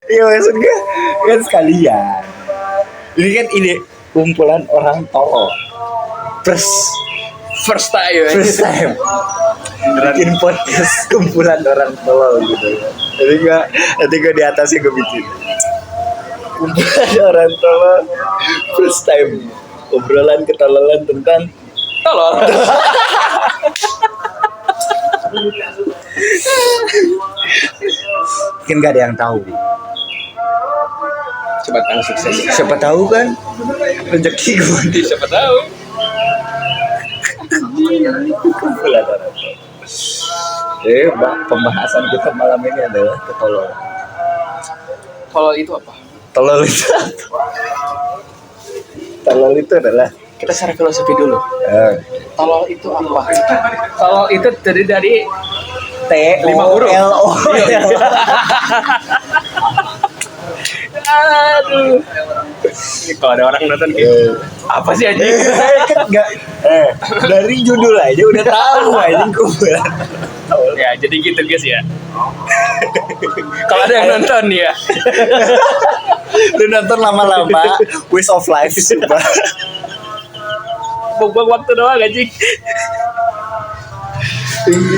Iya maksud gue kan sekalian. Ini kan ide kumpulan orang tolol. First time. First time bikin podcast kumpulan orang tolol gitu ya. Nanti gue di atasnya gue bikin kumpulan orang tolol first time obrolan ketololan tentang Tolol. mungkin gak ada yang tahu. Siapa tahu sukses. Siapa tahu kan rezeki gue. Siapa tahu. Kumpulan orang tolol. Jadi pembahasan kita malam ini adalah ketololan. Tolol itu apa? Tolol itu apa? Tolol itu adalah Kita secara filosofi dulu. Tolol itu apa? Tolol itu terdiri dari T 5 huruf. L O Iya. L. Aduh. Ini kalau ada orang nonton gitu. Apa sih anjing? Kan enggak dari judul aja udah tahu anjing kumpulan. Ya, jadi gitu guys ya. Kalau ada yang nonton ya. Lu nonton lama-lama Waste of Life sumpah. Buang waktu doang anjing.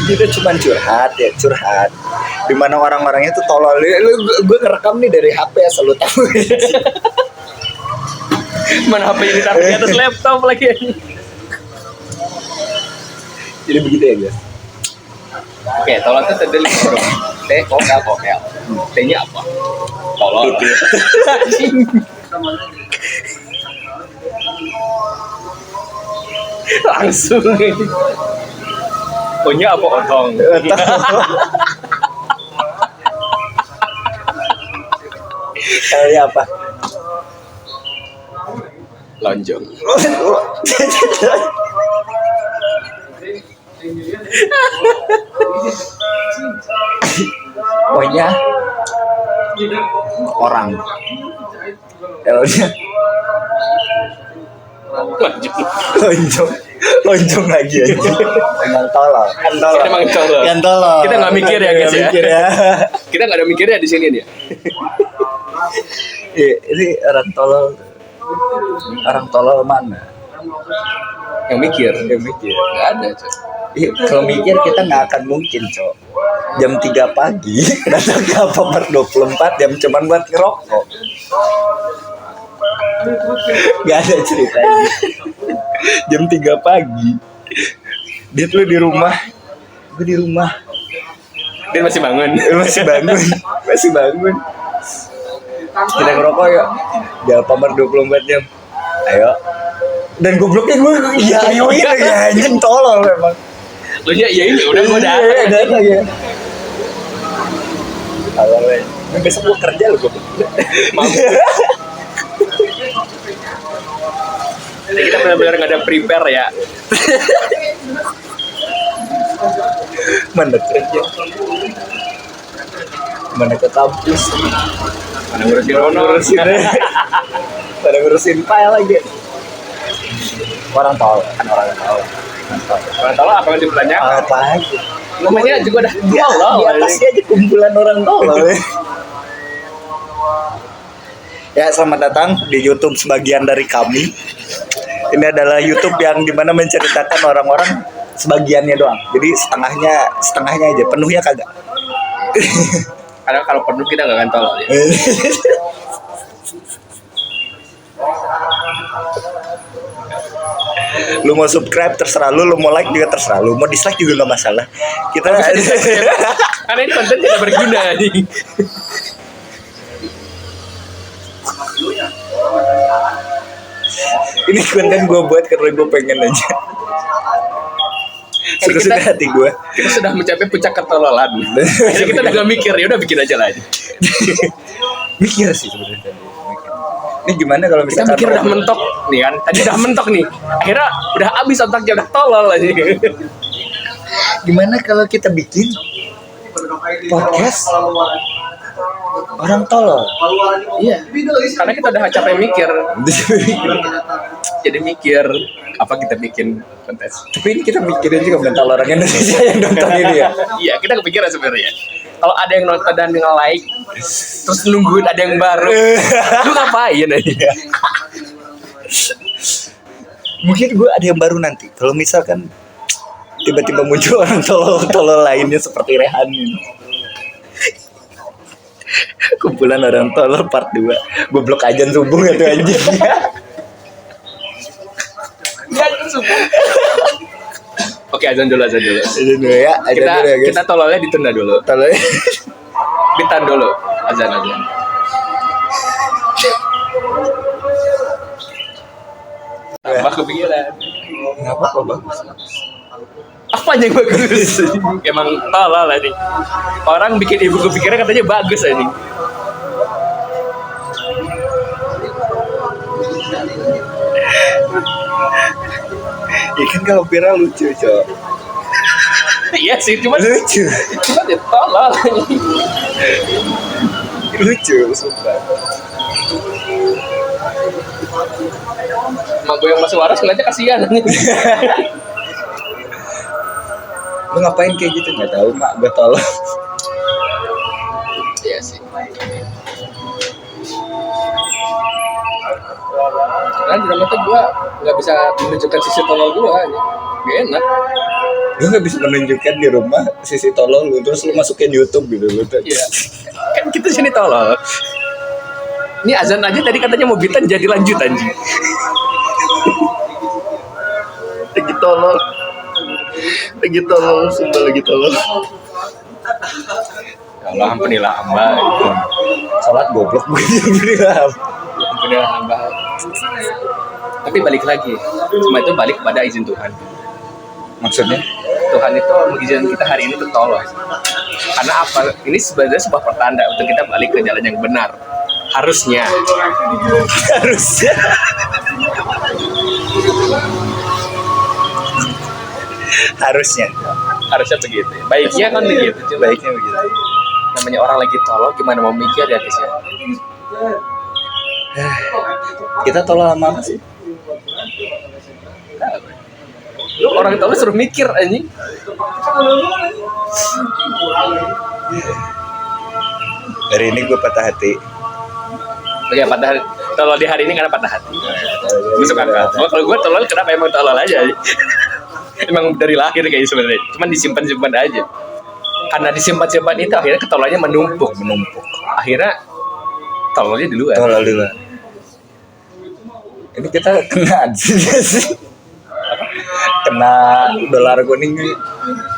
Kita cuma curhat. Dimana orang-orangnya tuh tolol. Gue ngerekam nih dari HP asal lu tahu. Mana HP yang ditaruh di atas laptop lagi anjing. Jadi begitu ya guys. Oke, tolol itu terdiri dari huruf T, O, L, O, L. T-nya apa? Tolol. Itu. Anjing. Langsung nih. O-nya apa? Otong. Kali apa? Lonjong. Pokoknya orang. L-nya lonjong lagi aja. Emang tolol. Emang tolol. Kan tolol. Kita nggak mikir ya, guys, ya. Mikir ya. Kita nggak ada mikirnya di sini nih. Ini orang tolol. Orang tolol mana? Yang mikir. Nggak ada, Cok. Kalau mikir kita nggak akan mungkin, Cok. Jam 3 pagi datang ke Alfamart 24 jam cuman buat ngerokok. Gak ada ceritanya. Jam 3 pagi dia tuh di rumah, gue di rumah. Dia masih bangun. Masih bangun. Kita ngerokok ya di Alfamart 24 jam. Ayo. Dan gobloknya gue iya ayo ini ya anjing tolol memang. Lu nya iya ini udah gue Iya, datang. ya. Kalau besok gue kerja loh gue. Jadi kita benar-benar nggak ada prepare ya. Mana kerja? Mana ke kampus? Mana ngurusin Pada ngurusin file lagi. Orang tahu kan orang tahu. Orang tolol apa yang dipertanyakan? Apa lagi? Namanya juga udah Di tolol. atasnya aja kumpulan orang tolol. Ya selamat datang di YouTube sebagian dari kami. Ini adalah YouTube yang dimana menceritakan orang-orang sebagiannya doang. Jadi setengahnya aja, penuhnya kagak. Karena kalau penuh kita nggak akan tolol ya. Lu mau subscribe terserah lu mau like juga terserah lu, mau dislike juga nggak masalah. Kita Karena ini konten tidak berguna nih. ini konten gue buat karena gue pengen aja. Suka hati gue. Kita sudah mencapai puncak ketololan. Jadi kita udah gak mikir, ya udah bikin aja lah. Mikir sih sebenarnya. Ini gimana kalau Kita misalkan mikir udah mentok nih kan, tadi udah mentok nih. Akhirnya udah habis otaknya, udah tolol aja. Gimana kalau kita bikin podcast orang tolol? Iya. Karena kita udah capek mikir. Jadi mikir apa kita bikin kontes. Tapi ini kita mikirin juga mental orang Indonesia yang nonton ini ya. Iya, kita kepikiran sebenarnya. Kalau ada yang nonton dan nge-like, terus nungguin ada yang baru, lu ngapain aja? Mungkin gue ada yang baru nanti. Kalau misalkan tiba-tiba muncul orang tolol lainnya seperti Rehan ini. Kumpulan orang tolol part 2. Goblok ajan subuh gitu anjing. Oke, azan dulu. Ajan dulu ya. Ajan Kita dulu ya, guys. kita tololnya ditunda dulu. Tolol. Bitan dulu. Azan. Tambah kepikiran. Ngapa kok bagus? Apa yang bagus? Emang tolol nih. Orang bikin ibu kepikiran katanya bagus aja. Ya kan kalau viral lucu, Cok. Iya sih, cuma Lucu. dia tolol. Lucu, sumpah. Mak gue yang masih waras ngeliatnya kasihan. Lu ngapain kayak gitu? Nggak tahu, mak. Gue tolol. Iya sih. Karena di dalam itu gue nggak bisa menunjukkan sisi tolol gue aja. Gak enak. Lu nggak bisa menunjukkan di rumah sisi tolol lu, terus lu masukin YouTube gitu lu tuh. Iya. Kan kita sini tolol. Ini azan aja tadi katanya mau bitan jadi lanjut anjing. Lagi tolol. Sumpah lagi tolol. Ya Allah, ampunilah hamba. Salat goblok begini lah. Ampunilah hamba. Tapi balik lagi, semua itu balik pada izin Tuhan. Maksudnya? Tuhan itu mengizinkan kita hari ini tuh tolol. Karena apa? Ini sebenarnya sebuah pertanda untuk kita balik ke jalan yang benar. Harusnya. Harusnya begitu. Baiknya kan begitu. Baiknya begitu. Namanya orang lagi tolol, gimana mau mikir ya guys ya? Kita tolol sama apa sih? Lu orang tolol suruh mikir anjing. Hari ini gue patah hati. Ya patah tolol di hari ini karena patah hati. Masuk akal. Kalau gue tolol kenapa emang tolol aja? Emang dari lahir kayak sebenarnya. Cuman disimpan-simpan aja. Karena disimpan-simpan itu akhirnya ketololannya menumpuk. Akhirnya tololnya di luar. Tolol dulu. Ini kita kena sih. Kena dolar kuning nih.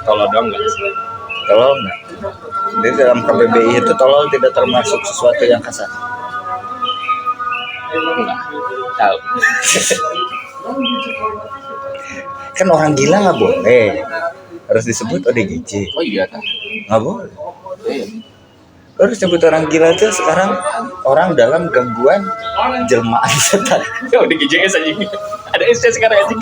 Tolol dong enggak? Tolol enggak? Jadi dalam KBBI itu tolol tidak termasuk sesuatu yang kasar. Enggak. Tahu. Kan orang gila nggak boleh. Harus disebut ODGJ. Oh iya kan. Nggak boleh. Iya. Harus disebut orang gila tuh sekarang orang dalam gangguan jelmaan setan. Ya udah GJS aja. Ada SC sekarang aja.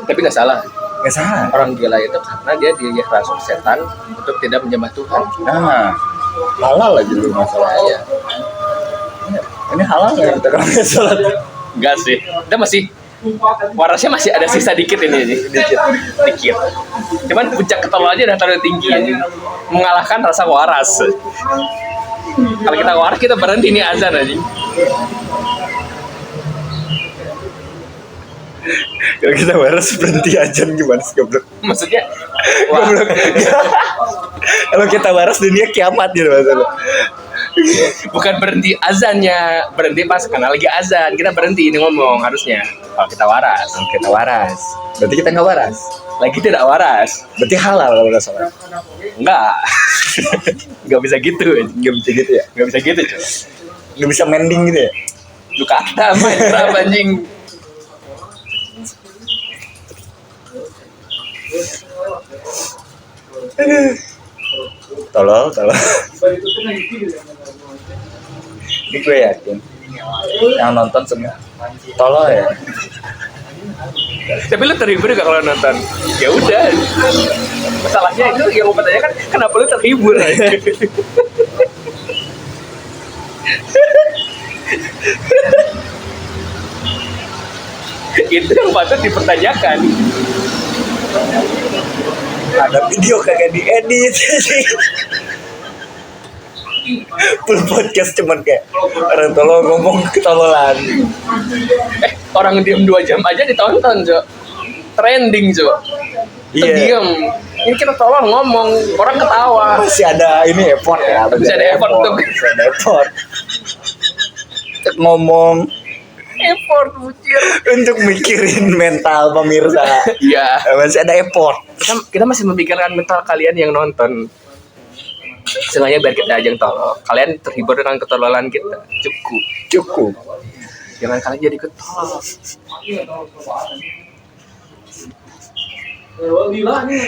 Tapi nggak salah. Nggak salah. Orang gila itu karena dia dirasuk setan untuk tidak menyembah Tuhan. Nah, halal aja dulu masalahnya. Ini halal nggak kita kalau nggak sholat? Enggak sih. Kita masih warasnya masih ada sisa dikit ini. Dikit. Cuman puncak ketolol aja udah terlalu tinggi aja. Mengalahkan rasa waras. Kalau kita waras kita berhenti nih azan aja. Kalau kita waras berhenti ajan gimana sih goblok? Maksudnya wah, Goblok. Kalau kita waras dunia kiamat gitu masalah. bukan berhenti azannya, berhenti pas karena lagi azan. Kita berhenti ini ngomong harusnya. Kalau kita waras. Kalau kita waras. Berarti kita nggak waras. Lagi tidak waras. Berarti halal kalau nggak salah. Enggak. Enggak bisa gitu. Nggak bisa gitu ya? Enggak bisa gitu, cuy. Nggak bisa mending gitu ya? Lu kata main berapa anjing. Tolol. Ini gue yakin yang nonton semua tolol ya. Tapi lu terhibur gak kalau nonton? Ya udah. Masalahnya itu yang mau bertanya kan kenapa lu terhibur? Itu yang patut dipertanyakan. Ada video kagak diedit. Full podcast cuman kayak orang tolong ngomong ketololan. Orang diem 2 jam aja ditonton, Jo. Trending, Jo. Iya. Diem. Ini kita tolong ngomong, orang ketawa. Masih ada ini effort ya. Masih ada effort untuk Masih ada effort. Untuk ngomong, effort bucir. untuk mikirin mental pemirsa. Iya. Masih ada effort. Kita masih memikirkan mental kalian yang nonton. Sengaja biar kita aja yang tolol. Kalian terhibur dengan ketololan kita. Cukup. Jangan kalian jadi ketolol.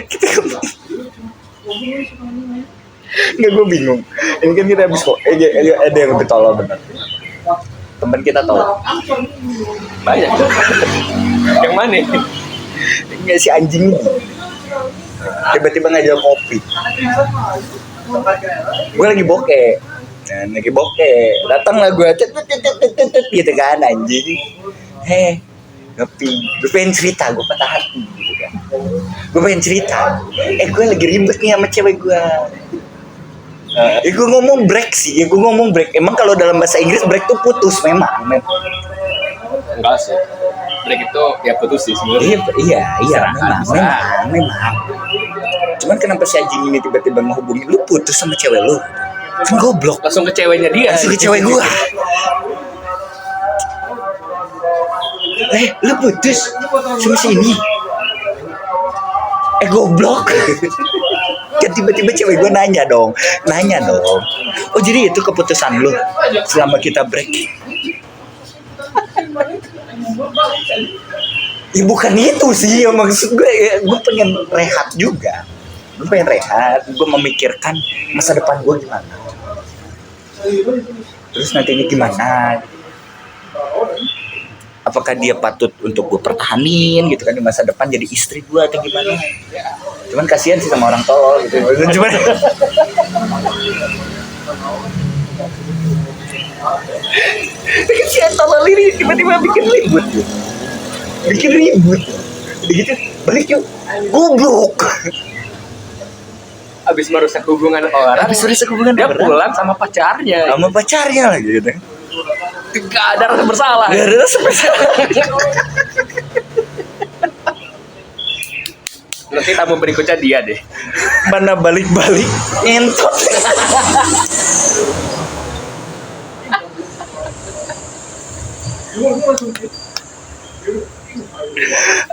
Kita nggak, gue bingung. Ini kan kita habis kok. Ada yang lebih tolol bener. Temen kita tolol. Banyak. Yang mana? Nggak, si anjing ini. Tiba-tiba ngajak kopi. Gue lagi bokeh. Datang lah gue gitu kan anjing. Ngopi. Gue pengen cerita, gue patah hati gitu kan. Gue pengen cerita. Gue lagi ribet nih sama cewek gue. Gue ngomong break sih. Gue ngomong break. Emang kalau dalam bahasa Inggris break tuh putus memang. Enggak sih. Break itu ya putus sih sebenarnya. Iya, memang. Cuman kenapa si anjing ini tiba-tiba ngehubungin lu putus sama cewek lu? Kan goblok. Langsung ke ceweknya dia. Langsung ke cewek gua. Lu putus sama si ini? Goblok. Kan tiba-tiba cewek gua nanya dong. Oh jadi itu keputusan lu selama kita break? Ya bukan itu sih ya, maksud gue gue pengen rehat juga. Gue memikirkan masa depan gue gimana, terus nantinya gimana, apakah dia patut untuk gue pertahanin gitu kan di masa depan jadi istri gue atau gimana. Cuman kasihan sih sama orang tolol gitu. Cuman si tolol ini tiba-tiba bikin ribut begitu balik yuk, goblok. Abis merusak hubungan orang, dia pulang sama pacarnya lagi gitu. Gak ada rasa bersalah. Nanti tamu berikutnya dia deh. Mana balik-balik entot.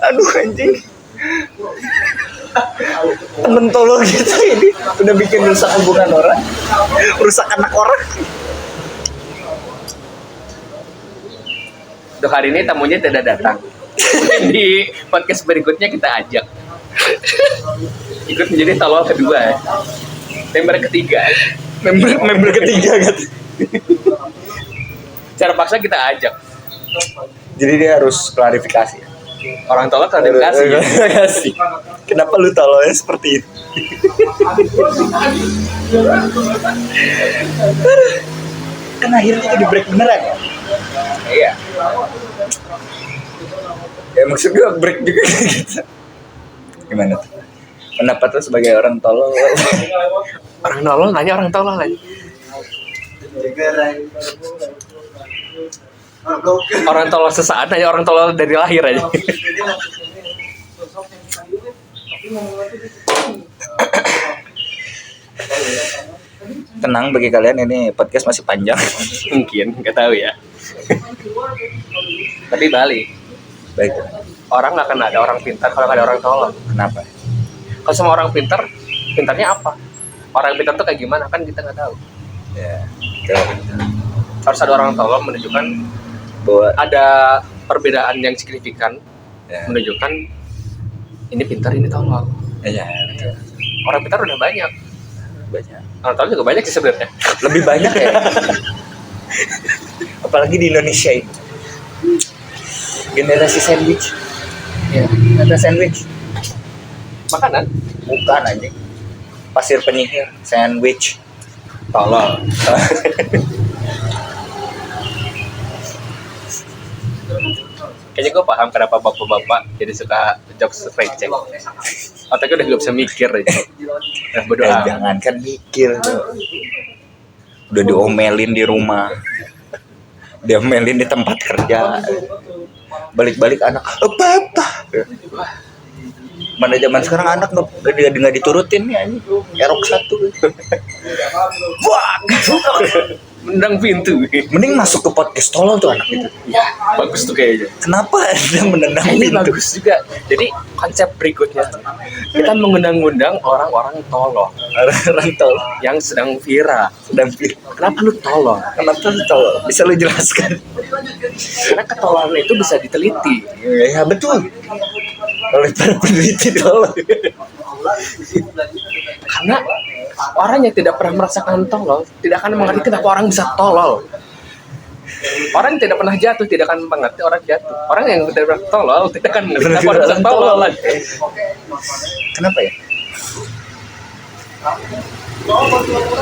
Aduh anjing. Temen tolong gitu ini udah bikin rusak hubungan orang, rusak anak orang. Untuk hari ini tamunya tidak datang. Di podcast berikutnya kita ajak ikut menjadi tolol kedua ya. Member ketiga kan. Cara paksa kita ajak. Jadi dia harus klarifikasi. Orang tolol klarifikasi. Kenapa lu tololnya seperti itu? Kan akhirnya jadi break beneran ya? Iya. Ya maksud gue break juga gitu. Gimana tuh? Pendapat lu sebagai orang tolol? Orang tolol nanya orang tolol lagi. Orang tolol sesaat nanya orang tolol dari lahir aja. Tenang, bagi kalian ini podcast masih panjang. Mungkin nggak tahu ya. Tapi balik. Baik. Orang nggak akan ada orang pintar kalau nggak ada orang tolol. Kenapa? Kalau semua orang pintar, pintarnya apa? Orang pintar tuh kayak gimana kan kita nggak tahu. Ya. Betul. Harus ada orang tolol menunjukkan Bahwa ada perbedaan yang signifikan, ya. menunjukkan ini pintar ini tolol. Ya, betul. Orang pintar udah banyak. Banyak. Orang tolol juga banyak sih sebenarnya. Lebih banyak ya. Apalagi di Indonesia ini. Generasi sandwich. Ya, ada sandwich. Makanan Bukan anjing. Pasir penyihir, sandwich. tolol. Kayaknya gue paham kenapa bapak-bapak jadi suka jokes receh. Otaknya udah gak bisa mikir aja. Nah, bodo amat. Jangan kan mikir tuh. Udah diomelin di rumah, diomelin di tempat kerja, balik-balik anak apa? Mana zaman sekarang anak nggak diturutin ya, erok satu. Wah, Mendang pintu. mending masuk ke podcast tolol tuh anak itu. Ya, bagus tuh kayaknya. Kenapa ada menendang Ini pintu? bagus juga. Jadi konsep berikutnya kita mengundang-undang orang-orang tolol Orang tolol yang sedang viral. sedang pilih. Kenapa lu tolol? Kenapa lu tolol? Bisa lu jelaskan? Karena ketololan itu bisa diteliti. Ya betul. Oleh para peneliti tolol. Karena orang yang tidak pernah merasakan tolol tidak akan mengerti kenapa orang bisa tolol. Orang yang tidak pernah jatuh tidak akan mengerti orang jatuh. Orang yang tidak pernah tolol tidak akan mengerti kenapa orang bisa tolol lagi. Kenapa ya?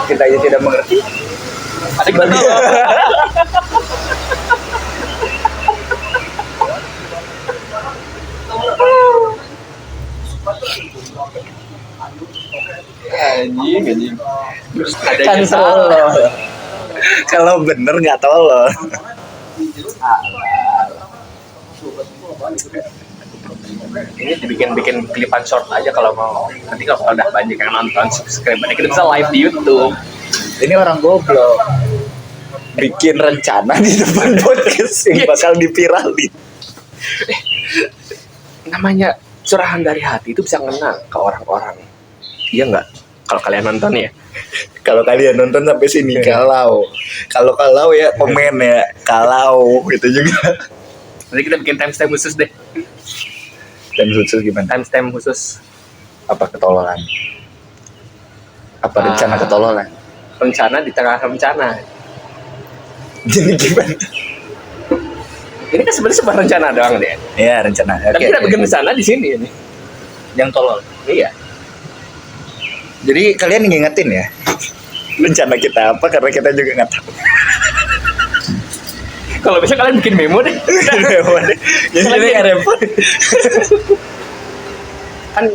Kita aja tidak mengerti. Ada kita tolol. Anjing. Terus ada Kan yang salah. tolol. Kalau bener nggak tolol. Ini dibikin klipan short aja kalau mau. Nanti kalau udah banyak yang nonton, subscribe, kita bisa live di YouTube. Ini orang goblok. Bikin rencana di depan podcast yang bakal dipiralin. Namanya curahan dari hati itu bisa ngena ke orang-orang. Iya nggak? Kalau kalian nonton ya. Kalau kalian nonton sampai sini, kalau ya komen ya, kalau itu juga. Nanti kita bikin timestamp khusus deh. Dan khusus gimana? Timestamp khusus Apa ketololan? Apa rencana ketololan? rencana di tengah rencana. Jadi gimana? Ini kan sebenarnya sebuah rencana doang deh. Ya rencana. Tapi kita bikin rencana di sini ini. yang tolol. Iya. Jadi kalian ngingetin ya rencana kita apa, karena kita juga nggak tahu. Kalau bisa kalian bikin memo deh. Jadi nggak repot. Kan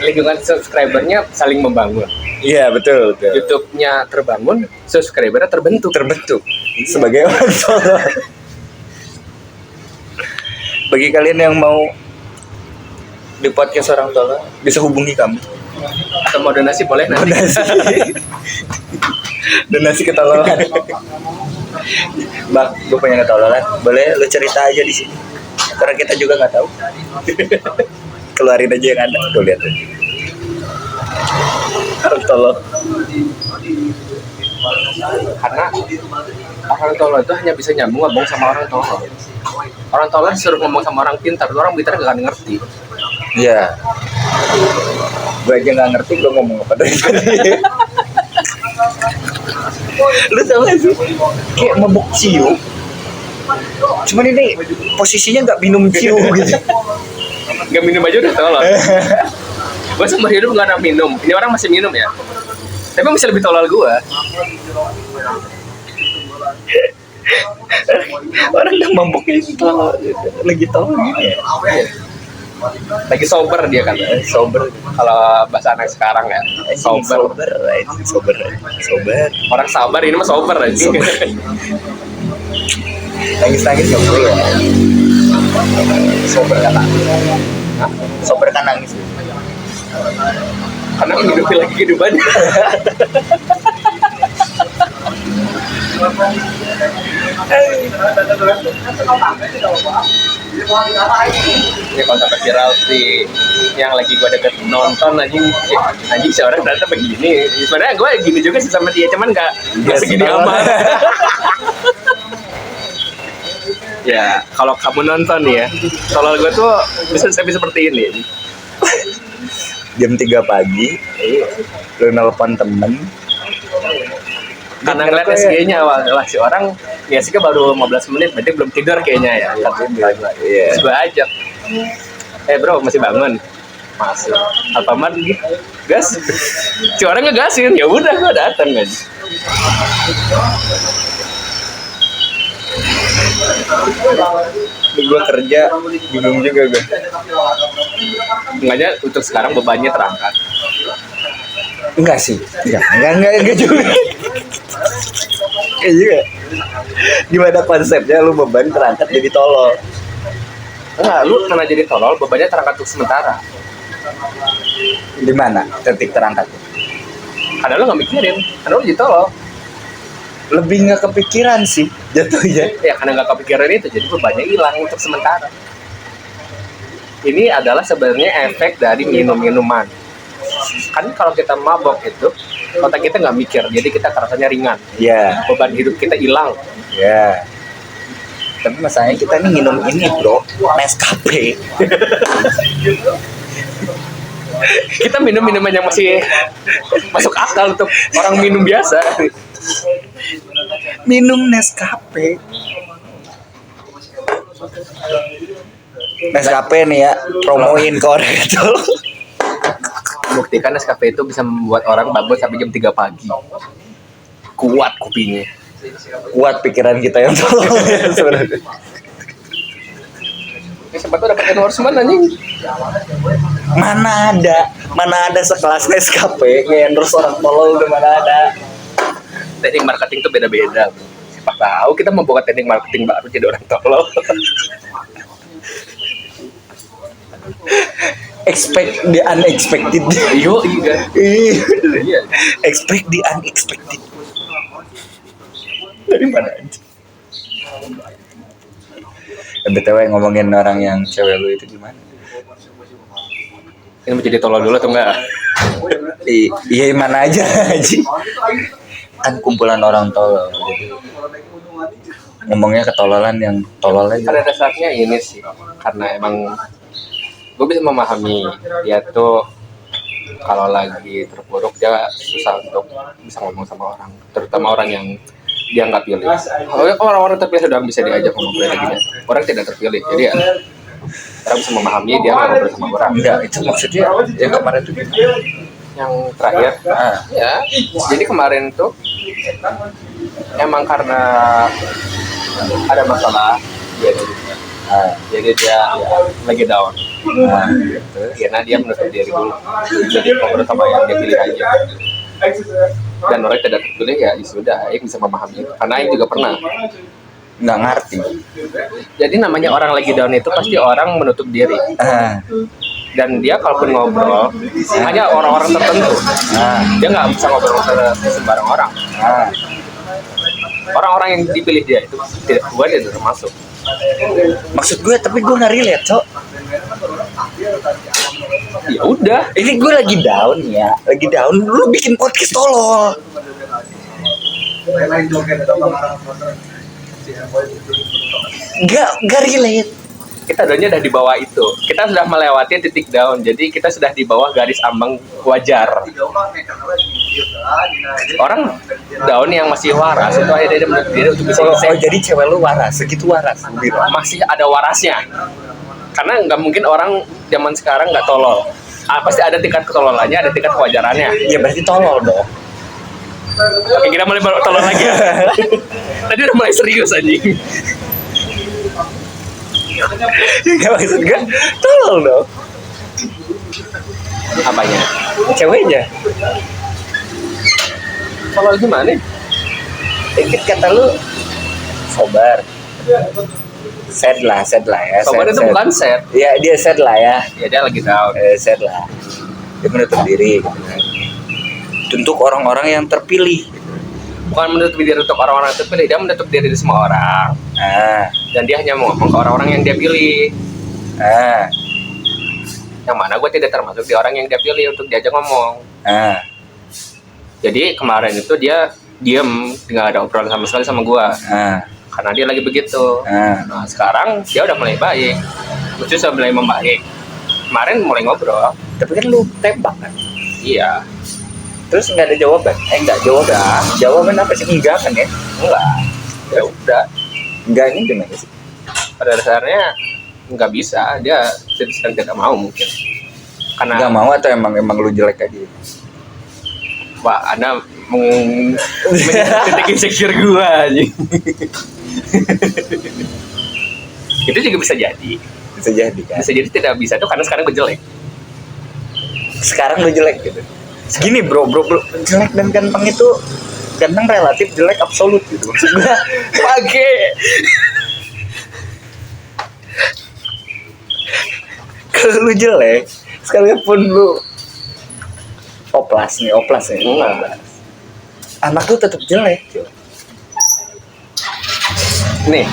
lingkungan subscribernya saling membangun. Iya betul. YouTube-nya terbangun, subscribernya terbentuk. Sebagai orang tolol. Bagi kalian yang mau di podcast orang tolol, bisa hubungi kami. Atau mau donasi boleh nanti. Donasi ketololan. Bang, gue punya ketololan, boleh lu cerita aja di sini. Karena kita juga nggak tahu. Keluarin aja yang ada. Tuh lihat tuh. Orang tolol. Karena orang tolol itu hanya bisa nyambung ngomong sama orang tolol. Orang tolol disuruh ngomong sama orang pintar, orang pintar gak akan ngerti. Iya. Gue aja nggak ngerti gue ngomong apa dari tadi. Lu tau gak sih? Kayak mabuk ciu. Cuman ini posisinya nggak minum ciu gitu. Gak minum aja udah tolol. Gue seumur hidup gak ada minum. Ini orang masih minum ya. Tapi masih lebih tolol gue. Orang udah mabuknya tolol, lagi tolol gini ya. Lagi sober dia kan. Sober. Kalau bahasa anak sekarang ya. Sober. Sober. Orang sabar ini mah sober aja. Sober. Nangis nggak boleh ya. Sober kan nangis. Sober kan nangis. Karena menghidupin lagi kehidupannya. Ini kalau sampai viral sih yang lagi gue deket nonton anjing si orang ternyata begini. Sebenarnya gue gini juga sih sama dia, cuman nggak segini amat. Ya kalau kamu nonton nih ya, kalau gue tuh bisa seperti ini. Jam 3 pagi, lu nelpon temen. Karena ngeliat SG-nya awal si orang ya sih baru 15 menit, berarti belum tidur kayaknya ya. Iya. Terus gue ajak, bro masih bangun? Masih. Alfamart gitu, gas. Si orang ngegasin, ya udah gue datang aja. Gue kerja bingung juga gue. Makanya untuk sekarang bebannya terangkat. Enggak sih, enggak juga. Kayak juga. Gimana konsepnya lu beban terangkat jadi tolol? Enggak, lu karena jadi tolol, bebannya terangkat untuk sementara. Di mana titik terangkat? Karena lu nggak mikirin, karena lu jadi tolol. Lebih nggak kepikiran sih jatuhnya. Ya karena nggak kepikiran itu, jadi bebannya hilang untuk sementara. Ini adalah sebenarnya efek dari minum-minuman. Kan kalau kita mabok itu, otak kita nggak mikir, jadi kita rasanya ringan. Iya. Beban hidup kita hilang. Iya. Tapi masalahnya kita nih minum ini bro, Nescafe. Kita minum minuman yang masih masuk akal untuk orang minum biasa. Minum Nescafe. Nescafe nih ya, promoin ke orang itu. Buktikan Nescafe itu bisa membuat orang bangun sampai jam 3 pagi. Kuat kopinya. Kuat pikiran kita yang tolong ya sebenarnya. Ini sempat tuh dapat endorsement anjing. Mana ada sekelas Nescafe nge-endorse orang tolol, udah mana ada. Teknik marketing tuh beda-beda. Siapa tahu kita mau buka teknik marketing baru jadi orang tolol. Expect the unexpected. Yo, iya. Expect the unexpected. Dari mana aja? BTW ngomongin orang yang cewek lu itu gimana? Ini mau jadi tolol dulu atau enggak? Iya mana aja Haji. Kan kumpulan orang tolol. Jadi ngomongnya ketololan yang tolol aja. Pada dasarnya ini sih, karena emang gue bisa memahami dia tuh kalau lagi terpuruk dia susah untuk bisa ngomong sama orang, terutama orang yang dia nggak pilih. Orang-orang terpilih sudah bisa diajak ngobrol lagi, orang tidak terpilih, jadi ya orang bisa memahami dia nggak ngobrol sama orang. Enggak, itu maksudnya yang kemarin tuh gimana? Yang terakhir, ya, jadi kemarin tuh emang karena ada masalah dia jadi dia ya, lagi down. Karena dia menutup diri dulu, jadi ngobrol sama yang dia pilih aja. Dan orang tidak terpilih ya sudah, Aing bisa memahami itu. Karena Aing juga pernah nggak ngerti. Jadi namanya orang lagi down itu pasti orang menutup diri. Dan dia kalaupun ngobrol hanya orang-orang tertentu. Dia nggak bisa ngobrol ke sembarang orang. Orang-orang yang dipilih dia itu tidak, gue tidak termasuk. Maksud gue, tapi gue nggak relate, Cok. Ya udah, Ini gue lagi down ya, lagi down. Lu bikin podcast tolol. Gak relate. kita downnya udah di bawah itu. Kita sudah melewati titik down, jadi kita sudah di bawah garis ambang wajar. Orang down yang masih waras itu akhirnya dia menutup diri untuk bisa Oh, jadi cewek lu waras, segitu waras. masih ada warasnya. Karena nggak mungkin orang zaman sekarang nggak tolol. Pasti ada tingkat ketololannya, ada tingkat kewajarannya. Ya berarti tolol dong. Oke, kita mulai tolol lagi ya. Tadi udah mulai serius anjing. Gak maksud gue, tolol dong. Apanya? Ceweknya. Tolol gimana? Dikit kata lu sobar. Sad lah ya. Sobar itu bukan set. Ya dia sad lah ya. Ya dia lagi down. Sad lah. Dia menutup diri. Untuk orang-orang yang terpilih. Bukan menutup diri untuk orang-orang terpilih, dia menutup diri di semua orang. Dan dia hanya ngomong ke orang-orang yang dia pilih. Yang mana gue tidak termasuk di orang yang dia pilih untuk diajak ngomong. Jadi kemarin itu dia diem, nggak ada obrolan sama sekali sama gue. Karena dia lagi begitu. Nah sekarang dia udah mulai baik. Lucu sudah mulai membaik. Kemarin mulai ngobrol. Tapi kan lu tembak kan? Iya. Terus nggak ada jawaban? Enggak jawaban. Jawaban apa sih? Enggak kan ya? Enggak. Ya udah. Enggak ini gimana sih? Pada dasarnya nggak bisa. Dia sedang tidak mau mungkin. Karena Nggak mau atau emang lu jelek aja? Pak, Anda titik insecure gua aja. Itu juga bisa jadi. Bisa jadi kan. Bisa jadi tidak bisa tuh karena sekarang gue jelek. Sekarang lu jelek gitu. Gini bro, jelek dan ganteng itu ganteng relatif, jelek absolut gitu. Maksud gua Pakai. kalau lu jelek, sekalipun lu oplas nih. Anak lu tetap jelek. Nih,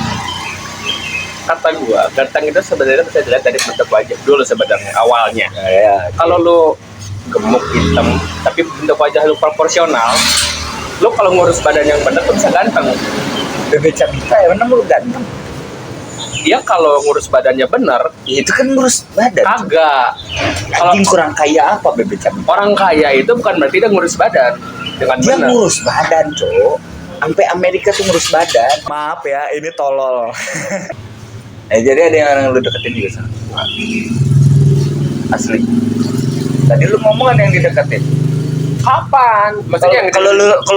kata gua, ganteng itu sebenarnya bisa dilihat dari bentuk wajah dulu sebenarnya awalnya. Ya, Kalau lu gemuk hitam, tapi bentuk wajah lu proporsional, lu kalau ngurus badan yang benar tuh bisa ganteng. Bebe Cabita ya memang lu ganteng. Dia kalau ngurus badannya benar, Ya, itu kan ngurus badan. kagak. Kalau Anjing kurang kaya apa Bebe Cabita? orang kaya itu bukan berarti dia ngurus badan dengan Dia benar. ngurus badan, Cok. Sampai Amerika tuh ngurus badan. Maaf ya, ini tolol. Jadi ada yang orang lu deketin juga sama. Asli. Tadi lu ngomong ada yang dideketin. Kapan? Maksudnya yang Kalau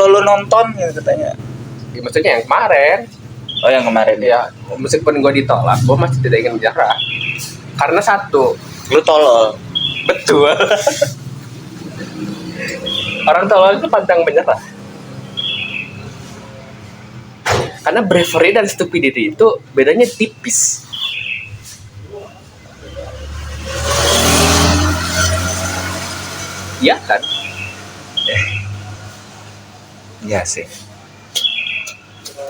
lu nonton gitu katanya. Ya, maksudnya yang kemarin. Oh, yang kemarin ya. Ya, meskipun gue ditolak, gue masih tidak ingin menyerah. Karena satu, Lu tolol. betul. Orang tolol itu pantang menyerah. Karena bravery dan stupidity itu bedanya tipis. Iya kan? Iya sih.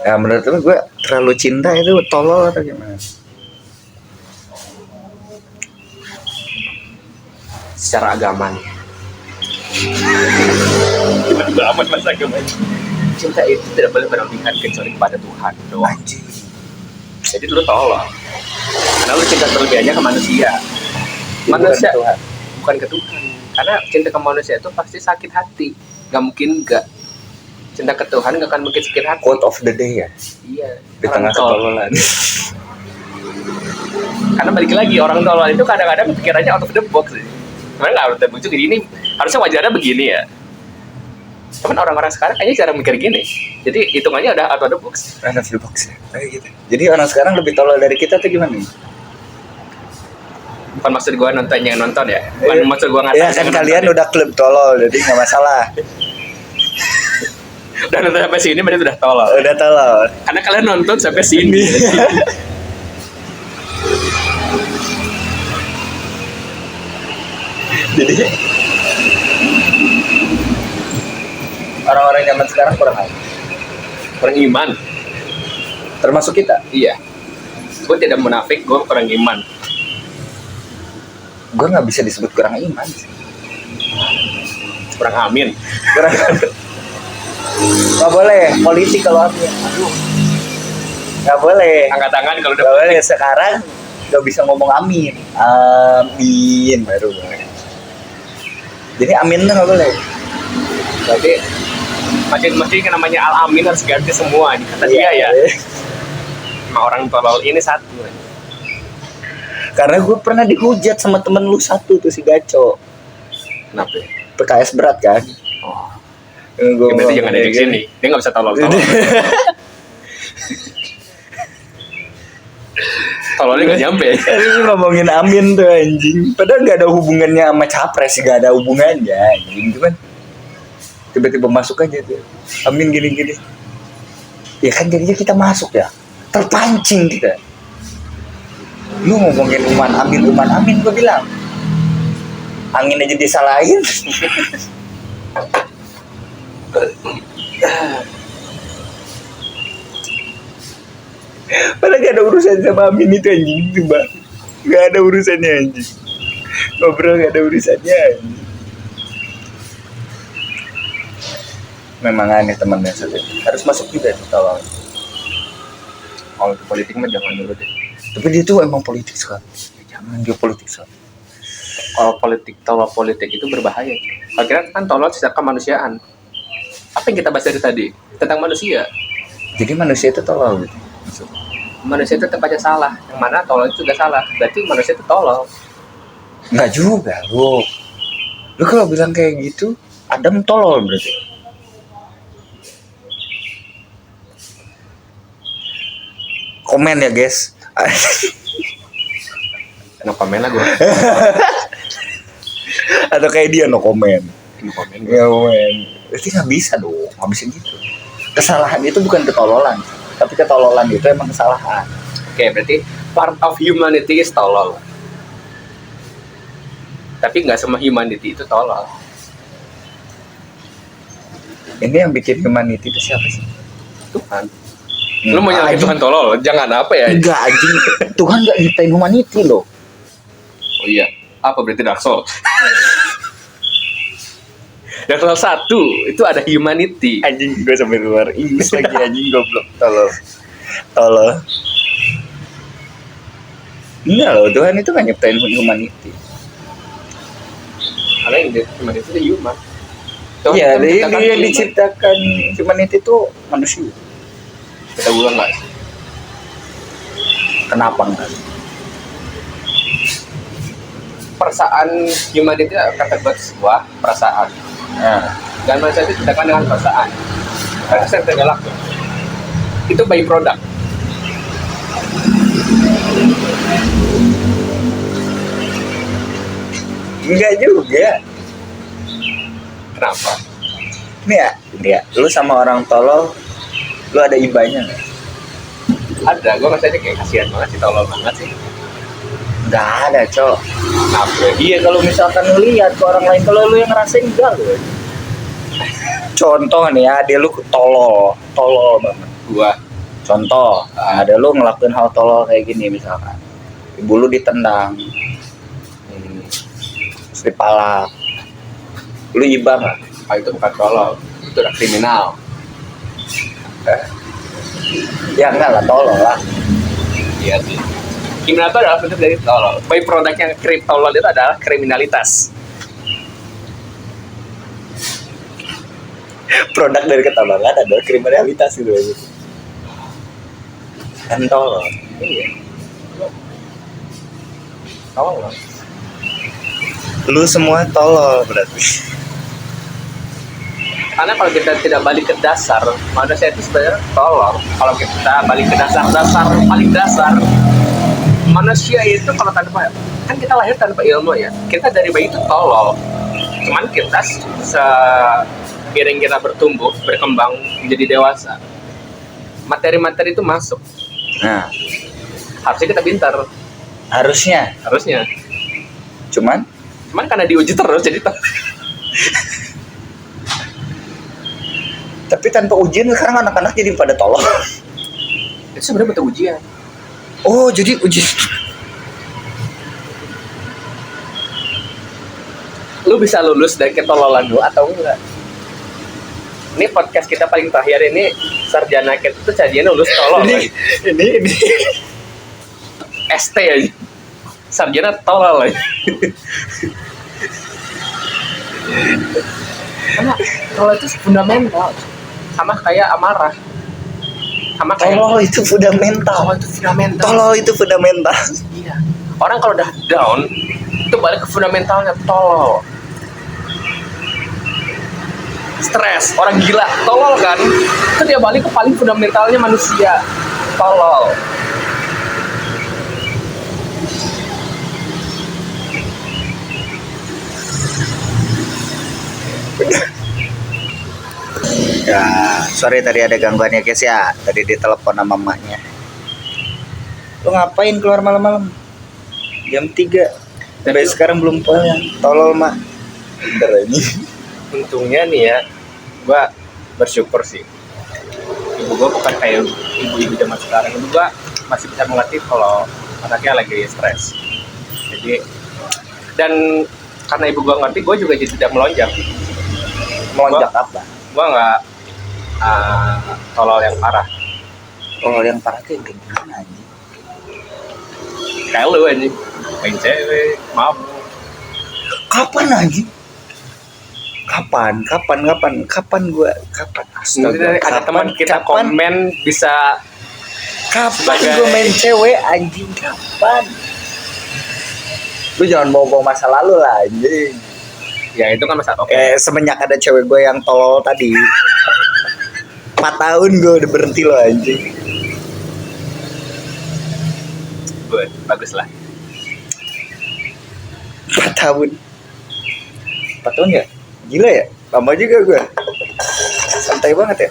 Ya menurut lu gue terlalu cinta itu tolol atau gimana? Secara agama nih. Tiba-tiba amat masa agama. Cinta itu tidak boleh berlebihan kecuali kepada Tuhan doang. Anjing. Jadi lu tolong. Karena lu cinta terlebihnya ke manusia. Manusia Tuhan. bukan ke Tuhan. Karena cinta ke manusia itu pasti sakit hati. Gak mungkin enggak. Cinta ke Tuhan gak akan mungkin sakit hati. Quote of the day ya. Iya. Di tengah ketololan. Karena balik lagi orang tolol itu kadang-kadang pikirannya out of the box sih. Sebenarnya nggak out of the box gini harusnya wajarnya begini ya. Cuman orang-orang sekarang kayaknya jarang mikir gini. Jadi hitungannya udah out of the box. Out of the box ya. Kayak gitu. Jadi orang sekarang lebih tolol dari kita tuh gimana nih? Bukan maksud gue nonton yang nonton ya. Bukan maksud gue ngatain. Ya kan kalian udah klub tolol, jadi nggak masalah. udah nonton sampai sini berarti udah tolol. Udah tolol. Karena kalian nonton sampai sini. Jadi orang-orang zaman sekarang kurang apa? Kurang iman. Termasuk kita. Iya. Gue tidak munafik, gue kurang iman. Gue nggak bisa disebut kurang iman sih. Kurang amin. Kurang. Nggak boleh politik kalau amin. Aduh. Nggak boleh. Angkat tangan kalau udah Nggak boleh sekarang nggak bisa ngomong amin. Amin baru boleh. Jadi amin tuh nggak boleh. Berarti masjid-masjid yang namanya Al-Amin harus ganti semua nih, kata dia ya. Sama orang tolol ini satu. Karena gue pernah dihujat sama temen lu satu tuh si Gaco. Kenapa ya? PKS berat kan. Oh. Gue Ya, berarti jangan ada di sini. Dia nggak bisa tolol-tolol. Tololnya nggak nyampe. Ini ngomongin amin tuh anjing. Padahal nggak ada hubungannya sama capres, nggak ada hubungannya anjing. Cuman tiba-tiba masuk aja tuh. Amin gini-gini. Ya kan jadinya kita masuk ya. Terpancing kita. Lu ngomongin uman amin gue bilang. Angin aja disalahin. Padahal gak ada urusan sama amin itu anjing itu mbak. Gak ada urusannya anjing. Ngobrol gak ada urusannya anjing. Memang aneh temannya satu. Harus masuk juga tuh tolong. Kalau ke politik mah jangan dulu deh. Tapi dia tuh emang politik sekali. Jangan dia politik sekali. Kalau tolol politik itu berbahaya. Akhirnya kan tolol secara kemanusiaan. Apa yang kita bahas dari tadi tentang manusia? Jadi manusia itu tolol gitu. Maksudnya. Manusia itu tempatnya salah. Yang mana tolol itu juga salah. Berarti manusia itu tolol. Nggak juga lu. Lu kalau bilang kayak gitu, Adam tolol berarti. Komen ya guys. No komen lah gue. Atau kayak dia no comment. No komen. Ya men, berarti nggak bisa dong, nggak bisa gitu. Kesalahan itu bukan ketololan, tapi ketololan itu emang kesalahan. Oke, berarti part of humanity is tolol. Tapi nggak semua humanity itu tolol. Ini yang bikin humanity itu siapa sih? Tuhan. Lu mau nyalahin Tuhan tolol? Jangan apa ya? Enggak anjing, Tuhan nggak nyiptain humanity loh. Oh iya, apa berarti Dark Souls? Dark Souls 1 itu ada humanity. Anjing gue sampai keluar Inggris lagi anjing goblok. Tolol. Enggak loh, Tuhan itu nggak nyiptain humanity. Karena yang humanity itu human. Iya, dia yang diciptakan humanity itu manusia. Kita ulang nggak? Kenapa enggak? Perasaan humanity itu terbuat sebuah perasaan. Nah, Dan manusia itu diciptakan dengan perasaan. Karena saya tergelak. Itu by product. enggak juga. Kenapa? Ini ya, lu sama orang tolol, lu ada ibanya nggak? Ada, gue ngerasa kayak kasihan banget sih, tolol banget sih. Nggak ada, Cok. Kenapa? Iya, kalau misalkan lu lihat ke orang lain, kalau lu yang ngerasain enggak lu. Contoh nih ya, dia lu tolol banget. Gua Contoh, ada lu ngelakuin hal tolol kayak gini misalkan. Ibu lu ditendang, terus dipalak. Lu iba nggak? itu bukan tolol, itu udah kriminal. Ya enggak lah, tolol lah. Iya sih. Kriminal itu adalah bentuk dari tolol. By produk yang tolol itu adalah kriminalitas. Produk dari ketololan adalah kriminalitas gitu aja. Kan tolol. Iya. Tolol. Lu semua tolol berarti. Karena kalau kita tidak balik ke dasar, manusia itu sebenarnya tolol. Kalau kita balik ke dasar paling dasar, manusia itu kalau tanpa, kan kita lahir tanpa ilmu ya. Kita dari bayi itu tolol. Cuman kita seiring kita bertumbuh, berkembang menjadi dewasa, materi-materi itu masuk. Nah, Harusnya kita pintar. harusnya. Cuman Karena diuji terus jadi tapi tanpa ujian sekarang anak-anak jadi pada tolol. itu sebenarnya butuh ujian. Oh, jadi ujian. Lu bisa lulus dari ketololan lu atau enggak? Ini podcast kita paling terakhir ini sarjana kita tuh cajian lulus tolol. Ini ST aja. Sarjana tolol aja. Karena tolol itu fundamental. Sama kayak amarah. Sama kayak tolol itu fundamental. Tolol itu fundamental. Iya. Orang kalau udah down itu balik ke fundamentalnya tolol. Stres, orang gila, tolol kan? Itu dia balik ke paling fundamentalnya manusia, tolol. Ya, sorry tadi ada gangguan ya guys ya. Tadi ditelepon sama mamanya. Lu ngapain keluar malam-malam? Jam 3. Sampai sekarang belum pulang. Tolol, Mak. Bener ini. Untungnya nih ya, gua bersyukur sih. Ibu gua bukan kayak ibu-ibu zaman sekarang. Ibu gua masih bisa mengerti kalau anaknya lagi stres. Jadi, dan karena ibu gua ngerti, gua juga jadi tidak melonjak. Melonjak apa? Gua nggak tolol yang parah. Tolol yang parah tuh yang kayak gimana anjing? Kayak lu anjing, main cewek, mabuk. Kapan anjing? Kapan gua Mungkin ada teman kita komen bisa kapan sebagai- gua main cewek anjing, kapan? Lu jangan bawa-bawa masa lalu lah anjing. ya itu kan masalah oke. Semenjak ada cewek gue yang tolol tadi 4 tahun gue udah berhenti loh anjing. tahun. Bagus lah. 4 tahun. 4 tahun ya? Gila ya? Lama juga gue. Santai banget ya.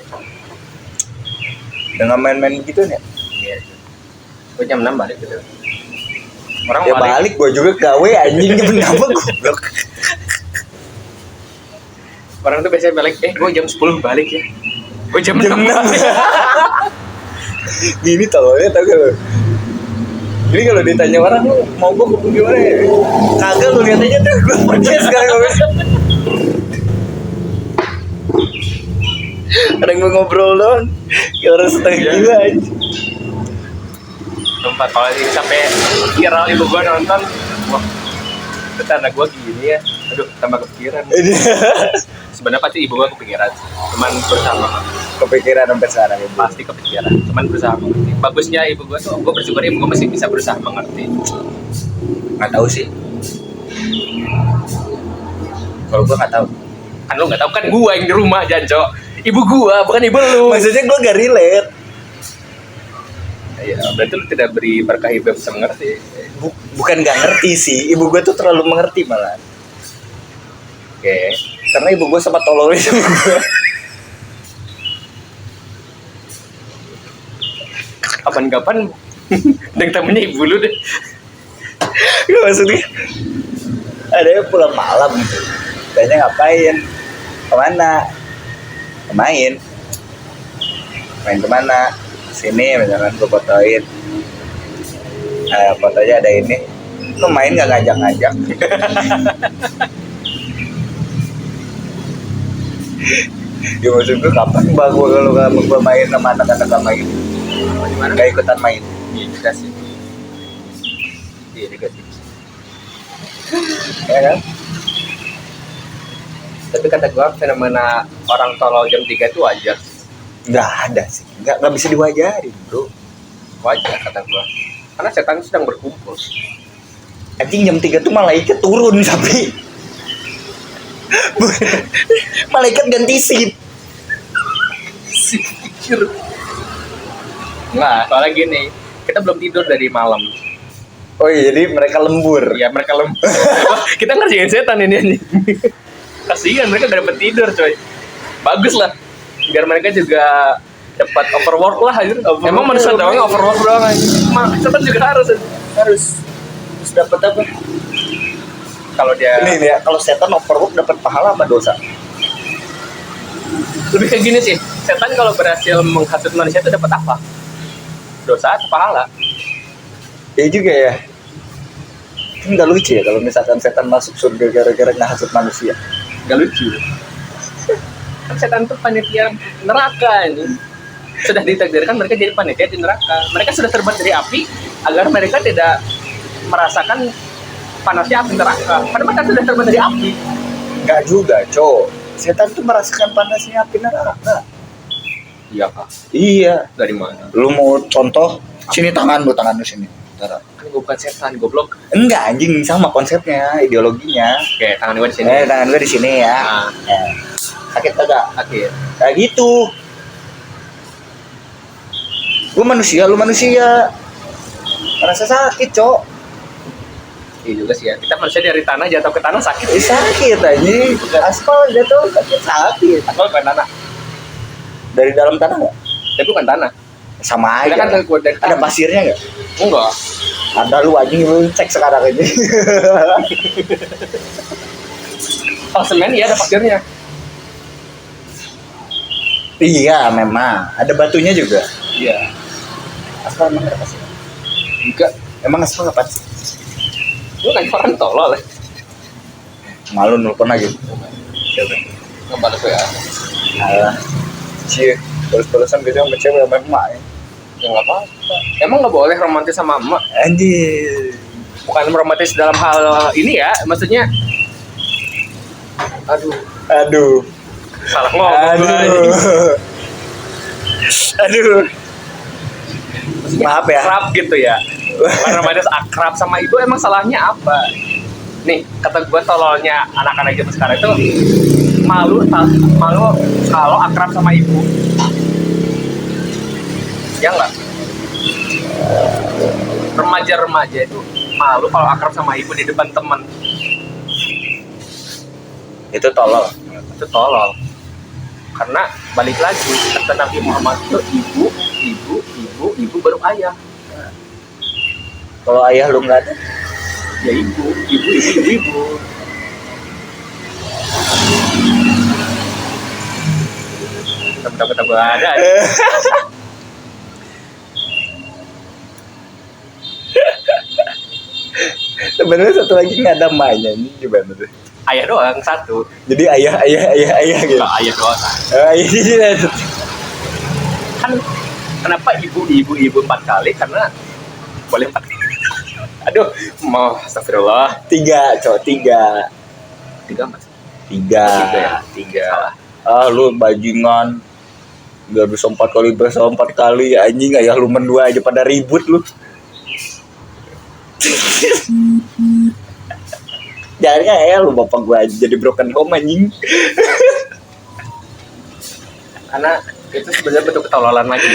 Dengan main-main gitu ya. Iya. Gue jam 6 balik gitu. Orang Ya balik gue juga gawe anjing jam 6 goblok. Orang tuh biasanya balik, gue jam 10 balik ya. Gue jam 6 Jam 6. balik. Gini tolongnya tau gak lo? Jadi kalau ditanya orang lu mau gue kumpul gimana ya? Kagak lu lihat aja tuh gue pergi sekarang gue. Ada yang mau ngobrol doang. Ya orang setengah Iya. gila aja. Tempat kalau ini sampai viral ibu gue nonton, wah, tetangga gue gini ya. Aduh, tambah kepikiran. Ini Sebenarnya pasti ibu gue kepikiran, cuman berusaha mengerti. kepikiran sampai sekarang ya. Pasti kepikiran, cuman berusaha mengerti. Bagusnya ibu gue tuh, gue bersyukur ibu gue masih bisa berusaha mengerti. Nggak tahu sih. Kalau gue nggak tahu. Kan lu nggak tahu kan gue yang di rumah Janco, ibu gue bukan ibu lu. Maksudnya gue gak relate. Ya, berarti lu tidak beri berkah ibu yang bisa mengerti. Bukan gak ngerti sih. Ibu gue tuh terlalu mengerti malah. Oke. Karena ibu gue sempat tololin sama gue. Kapan-kapan yang temennya ibu lu deh. Gak maksudnya. Ada yang pulang malam gitu. Tanya ngapain? Kemana? Main. Main kemana? Sini misalkan gue fotoin. Fotonya ada ini. Lu main gak ngajak-ngajak? Ya maksud gue kapan bang gue kalau gue main sama anak-anak sama ini? Gimana? Gak ikutan main. Iya juga sih. Iya juga sih. Ya kan? Tapi kata gua fenomena orang tolol jam 3 itu wajar. Gak ada sih. Gak bisa diwajarin bro. Wajar kata gua. Karena setan sedang berkumpul. Anjing jam 3 tuh malaikat turun tapi malaikat ganti sip. Pikir. Nah, soalnya gini, kita belum tidur dari malam. Oh iya, jadi mereka lembur. Ya mereka wah, kita ngerjain setan ini anjing. Kasihan mereka gak dapet tidur coy. Bagus lah. Biar mereka juga dapat overwork lah anjir. Emang manusia doang overwork doang anjing. Setan juga harus. Harus dapat apa? Kalau dia Ini ya, kalau setan overwork dapat pahala apa dosa? lebih kayak gini sih. Setan kalau berhasil menghasut manusia itu dapat apa? Dosa atau pahala? Ya juga ya. Kan nggak lucu ya kalau misalkan setan masuk surga gara-gara ngehasut manusia. Gak lucu. Kan setan itu panitia neraka ini. Sudah ditakdirkan mereka jadi panitia di neraka. Mereka sudah terbuat dari api agar mereka tidak merasakan panasnya api neraka. Padahal mereka sudah terbuat dari api. Nggak juga, Cok. Setan tuh merasakan panasnya api neraka. Iya kak. Iya. Dari mana? Lu mau contoh? Sini tangan lu sini. Ntar. Kan gue bukan setan, goblok. Enggak anjing, sama konsepnya, ideologinya. Oke, tangan gue di sini. Tangan gue di sini ya. Nah, Sakit kagak? akhir. Kayak gitu. Gue manusia, lu manusia. Merasa sakit, Cok. Iya juga sih ya. Kita manusia dari tanah jatuh ke tanah sakit. Sakit anjing. Aspal jatuh sakit. Asal bukan tanah. Dari dalam tanah nggak? Tapi bukan tanah. Sama Kita aja. kan dari Ada tanah. pasirnya nggak? Enggak. Ada lu anjing, lu cek sekarang ini. Kalau semen ya ada pasirnya. Iya, memang. Ada batunya juga. Iya. Aspal emang ada pasir. Enggak. Emang aspal apa sih? Lu kan orang tolol ya. Malu nelfon lagi. Siapa? Ngebalas WA. Alah. Cie, terus-terusan gitu sama cewek sama emak ya. Ya nggak apa-apa. Emang nggak boleh romantis sama emak? Anjir. Bukan romantis dalam hal ini ya, maksudnya. Aduh, salah ngomong gua ini. Aduh. Maksudnya Maaf ya. akrab gitu ya. Bukan romantis akrab sama ibu, emang salahnya apa? Nih, kata gua tololnya anak-anak zaman sekarang itu malu kalau akrab sama ibu. Ya enggak? Remaja-remaja itu malu kalau akrab sama ibu di depan teman. Itu tolol. Itu tolol. Karena balik lagi kata Nabi Muhammad itu ibu baru ayah. Kalau ayah lu nggak ada, Ya ibu. Tapi ada. sebenarnya satu lagi nggak ada mainnya, ini gimana tuh? Ayah doang satu. Jadi ayah gitu. Enggak, ayah doang. Iya. Kan kenapa ibu 4 kali? Karena boleh 4 kali. Aduh, mau astagfirullah. 3 3 mas. 3. Salah. Lu bajingan. Gak bisa 4 kali anjing, ayah lu mendua aja pada ribut lu. Jangan ya lu bapak gua aja jadi broken home anjing. Karena itu sebenarnya bentuk ketololan lagi.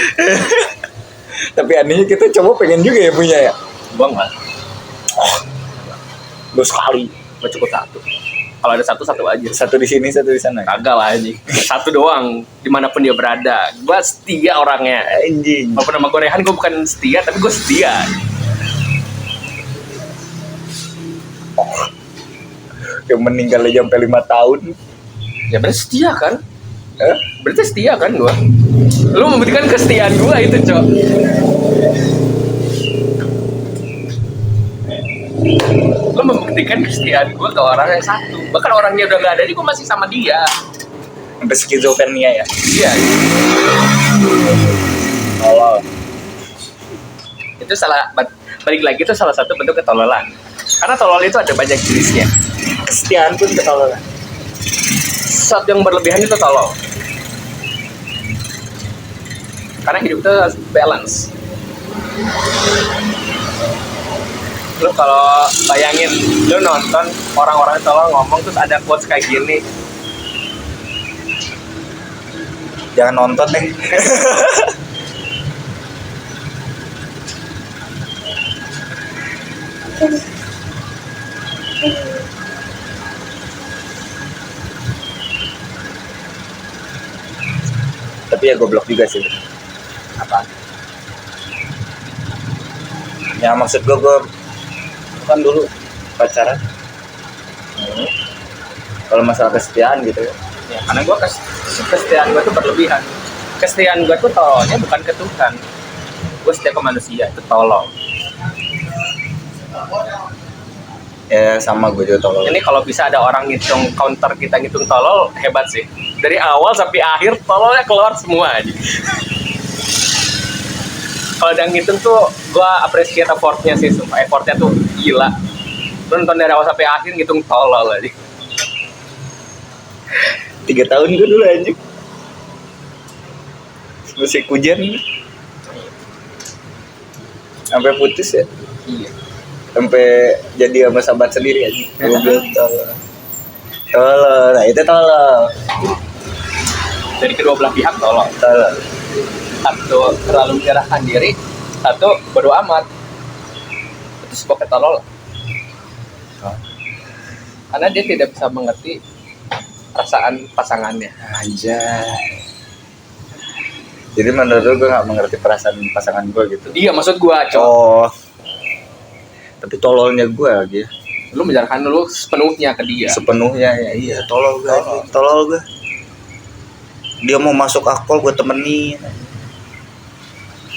Tapi anehnya kita coba pengen juga ya punya ya. Gua enggak. Lu sekali. Gua cukup 1. Kalau ada 1 aja. 1 di sini, 1 di sana. Kagak lah anjing. 1 doang dimanapun dia berada. Gua setia orangnya. Anjing. Walaupun nama gue Rehan, gue bukan setia, tapi gue setia. Yang meninggal aja sampai 5 tahun. Ya berarti setia kan? Eh? Berarti setia kan gue? Lu membuktikan kesetiaan gue itu, Cok. Lu membuktikan kesetiaan gue ke orang yang satu. Bahkan orangnya udah gak ada, gue masih sama dia. Sampai skizofrenia ya. Iya. Tolol. Itu balik lagi itu salah satu bentuk ketololan. Karena tolol itu ada banyak jenisnya. Kesetiaan pun ketololan. Sesuatu yang berlebihan itu tolol. Karena hidup itu harus balance. Lu kalau bayangin, lu nonton orang-orang tolol ngomong terus ada quotes kayak gini. Jangan nonton deh. Tapi ya goblok juga sih. Apa? Ya maksud gue kan dulu pacaran. Kalau masalah kesetiaan gitu ya. Ya, karena gue kesetiaan gue tuh berlebihan. Kesetiaan gue tuh tololnya bukan ke Tuhan. Gue setia ke manusia, itu tolol. Ya sama gue juga tolol. Ini kalau bisa ada orang ngitung counter kita ngitung tolol, hebat sih. Dari awal sampai akhir tololnya keluar semua aja. Kalau udah ngitung tuh gue appreciate effortnya sih, sumpah effortnya tuh gila. Lu nonton dari awal sampai akhir ngitung tolol aja. 3 tahun gue dulu anjing. Musik hujan. Sampai putus ya. Iya. Sampai jadi sama sahabat sendiri aja. Gue bilang tolol. Nah itu tolol. Dari kedua belah pihak tolol. Satu terlalu menyerahkan diri, satu bodo amat. Itu sebuah ketololan. Karena dia tidak bisa mengerti perasaan pasangannya. Anjay. Jadi menurut lu gue gak mengerti perasaan pasangan gue gitu. Iya, maksud gua, Cok. Oh. Tapi tololnya gue lagi. Lu menjarahkan lu sepenuhnya ke dia. Sepenuhnya ya. Iya, tolol gue. Tolol gue. Dia mau masuk akpol gue temenin.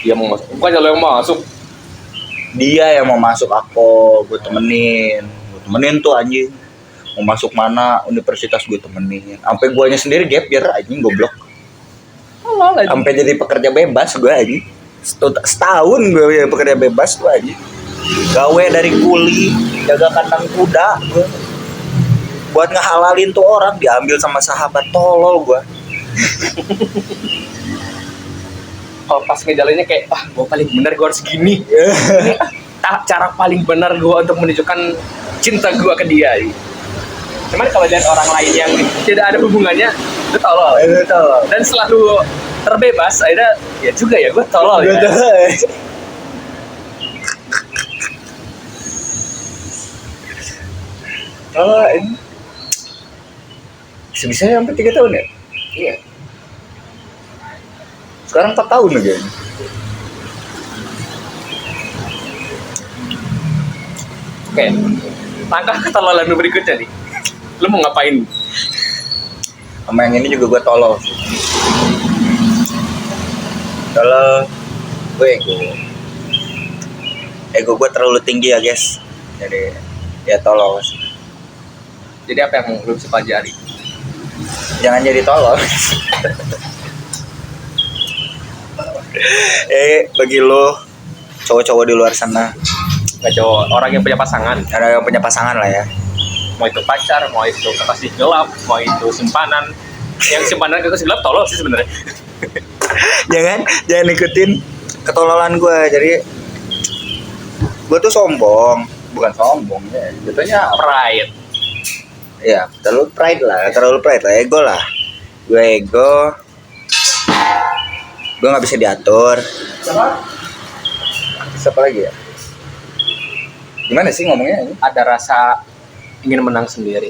Dia mau masuk. Bukan lo yang masuk. Dia yang mau masuk akpol gue temenin. Gue temenin tuh anjing. Mau masuk mana universitas gue temenin. Sampai guanya sendiri gap year anjing goblok. Sampai jadi pekerja bebas gue anjing. Setahun gue ya pekerja bebas gue anjing. Gawe dari kuli, jaga kandang kuda gue. Buat ngehalalin tuh orang diambil sama sahabat tolol gue. Kalau pas ngejalaninnya kayak, gue paling benar gue harus gini. Ini cara paling benar gue untuk menunjukkan cinta gue ke dia. Cuman kalau lihat orang lain yang tidak ada hubungannya, itu tolol. Itu tolol. Dan selalu terbebas, akhirnya ya juga ya gue tolol ya. Kalau ini sebisanya sampai 3 tahun ya. Iya. Sekarang 4 tahun lagi. Oke. Langkah ketololan lu berikutnya nih. Lu mau ngapain? Sama yang ini juga gue tolol sih. Kalau gue ego gue terlalu tinggi ya guys. Jadi ya tolol sih. Jadi apa yang lu bisa pelajari? Jangan jadi tolol. Bagi lo cowok-cowok di luar sana, Nggak cowok, orang yang punya pasangan. ada yang punya pasangan lah ya. Mau itu pacar, mau itu kekasih gelap, mau itu simpanan. Yang simpanan kekasih gelap tolol sih sebenarnya. jangan ikutin ketololan gue. Jadi gue tuh sombong, bukan sombong ya, jatuhnya Pride. ya terlalu pride lah, ego lah. Gue nggak bisa diatur. Siapa lagi ya? Gimana sih ngomongnya ini? Ada rasa ingin menang sendiri.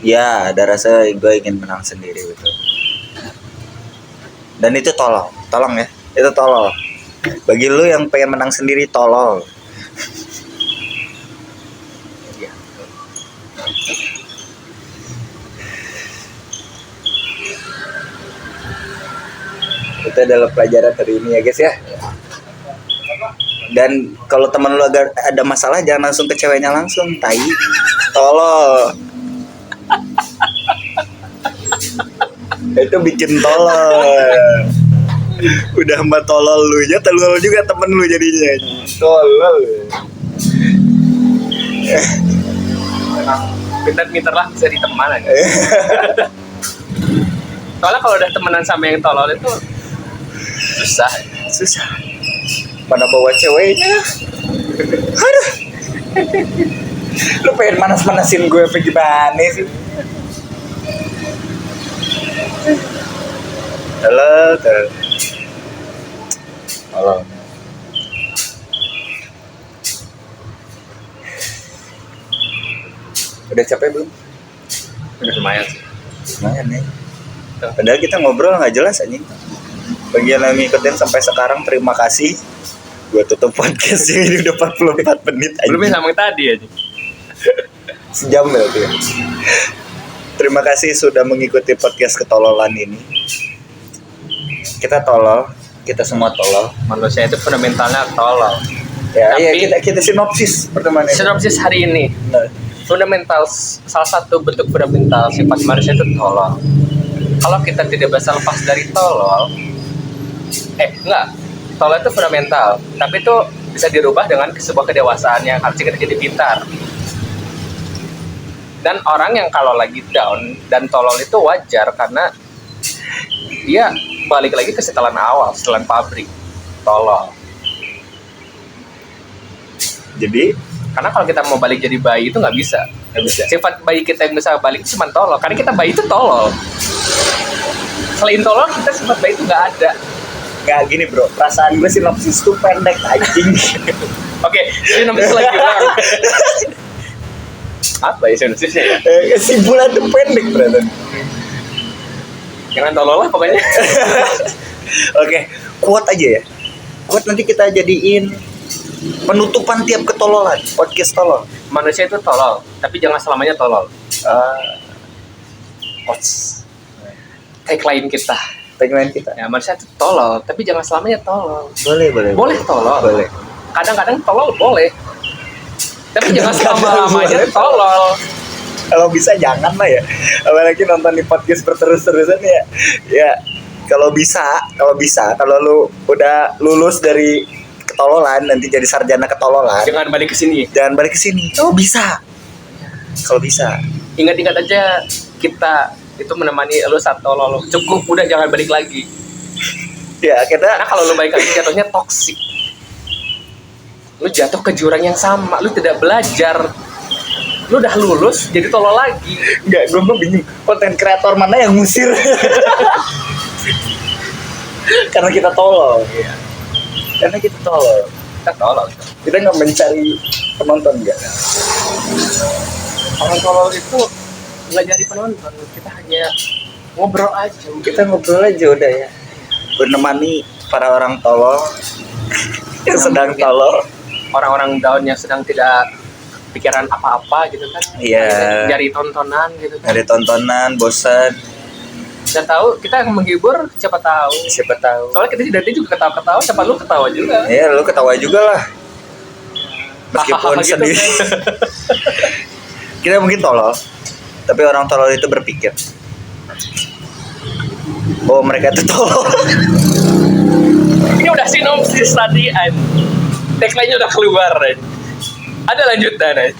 Ya, ada rasa gue ingin menang sendiri, betul. Dan itu tolong ya, itu tolol. Bagi lu yang pengen menang sendiri, tolol. Iya. Itu adalah pelajaran hari ini ya guys ya. Dan kalau teman lu ada masalah, jangan langsung ke ceweknya langsung, tai. Tolol. Itu bikin tolol. Udah mbak tolol lu nya, tolol juga temen lu jadinya. Tolol. Memang pintar-pintar lah bisa diteman aja. Soalnya kalau udah temenan sama yang tolol itu susah. Mana bawa ceweknya? Aduh. Lu pengen manas-manasin gue apa gimana sih? Halo. Udah capek belum? Udah lumayan sih. Lumayan nih. Padahal kita ngobrol nggak jelas anjing. Bagi yang ngikutin sampai sekarang, terima kasih. Gue tutup podcast ini udah 44 menit anjing. Belum sama yang tadi aja. Sejam berarti ya. Terima kasih sudah mengikuti podcast ketololan ini. Kita tolol, kita semua tolol. Manusia itu fundamentalnya tolol. Ya, Tapi- iya kita sinopsis pertemuan ini. Sinopsis hari ini, Nah, fundamental, salah satu bentuk fundamental sifat manusia itu tolol. Kalau kita tidak bisa lepas dari tolol, tolol itu fundamental, tapi itu bisa dirubah dengan sebuah kedewasaan yang harus kita jadi pintar. Dan orang yang kalau lagi down dan tolol itu wajar karena dia balik lagi ke setelan awal, setelan pabrik, tolol. jadi Karena kalau kita mau balik jadi bayi itu nggak bisa. Sifat bayi kita yang bisa balik itu cuma tolol. Karena kita bayi itu tolol. Selain tolol, kita sifat bayi itu nggak ada. nggak gini bro, perasaan gue sinopsis tuh pendek anjing. Oke, sinopsis lagi bang. Apa ya sinopsisnya ya? Kesimpulan tuh pendek berarti. Jangan tolol lah pokoknya. Oke, quote aja ya. Quote nanti kita jadiin penutupan tiap ketololan, podcast tolol. Manusia itu tolol, tapi jangan selamanya tolol. Quotes. Tagline kita. Tagline kita. Ya, manusia itu tolol, tapi jangan selamanya tolol. Boleh. Boleh tolol. Boleh. Kadang-kadang tolol boleh. Tapi jangan Kadang-kadang selama-lamanya boleh. tolol. Kalau bisa jangan lah ya. Apalagi nonton di podcast berterus-terusan ya. Ya, kalau bisa, kalau lu udah lulus dari ketololan, nanti jadi sarjana ketololan, Jangan balik ke sini. jangan balik ke sini. Kalau bisa. Ingat-ingat aja kita itu menemani lu saat tolol. Cukup, udah jangan balik lagi. Ya, Karena kita kalau lu balik lagi jatuhnya toksik. Lu jatuh ke jurang yang sama, lu tidak belajar. Lu udah lulus jadi tolol lagi. nggak, gue bingung konten kreator mana yang ngusir. Karena kita tolol. Iya. Karena kita tolol. Kita tolol. Kita nggak mencari penonton nggak. Orang tolol itu nggak jadi penonton, kita hanya ngobrol aja. Kita ngobrol aja udah ya. Menemani para orang tolol yang sedang mungkin tolol. Orang-orang down yang sedang tidak pikiran apa-apa gitu kan. Iya. Cari tontonan gitu kan. Ada tontonan, bosan. Dan tahu kita yang menghibur, siapa tahu. Siapa tahu. Soalnya kita dari juga ketawa-ketawa, siapa lu ketawa juga. Ya lu ketawa juga lah. Meskipun Gitu, sendiri. kan. Kita mungkin tolol. Tapi orang tolol itu berpikir bahwa mereka itu tolol. Ini udah sinopsis tadi, tagline-nya udah keluar. Ada lanjutan.